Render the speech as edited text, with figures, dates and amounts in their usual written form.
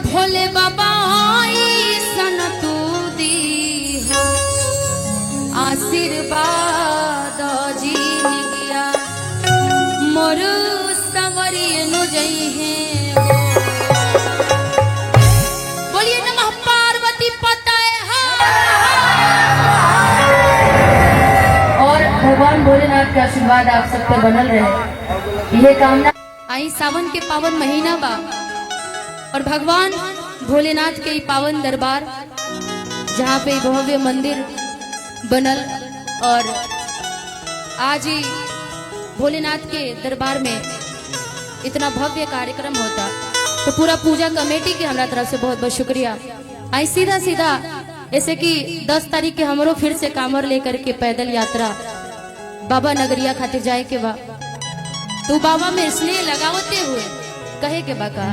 भोले बाबा सन तू दी हो आशीर्वाद जी निगिया मोर सवरी नु जई है। बोलिए नमः पार्वती पताए। और भगवान भोलेनाथ का आशीर्वाद आप सब पे बनल रहे, ये कामना। आई सावन के पावन महीना बा और भगवान भोलेनाथ के पावन दरबार जहाँ पे भव्य मंदिर बनल और आज ही भोलेनाथ के दरबार में इतना भव्य कार्यक्रम होता, तो पूरा पूजा कमेटी के हमारा तरफ से बहुत बहुत शुक्रिया। आई सीधा सीधा ऐसे कि 10 तारीख के हमरो फिर से कामर लेकर के पैदल यात्रा बाबा नगरिया खातिर जाए के बा, तो बाबा में इसलिए लगावते हुए कहे के बा का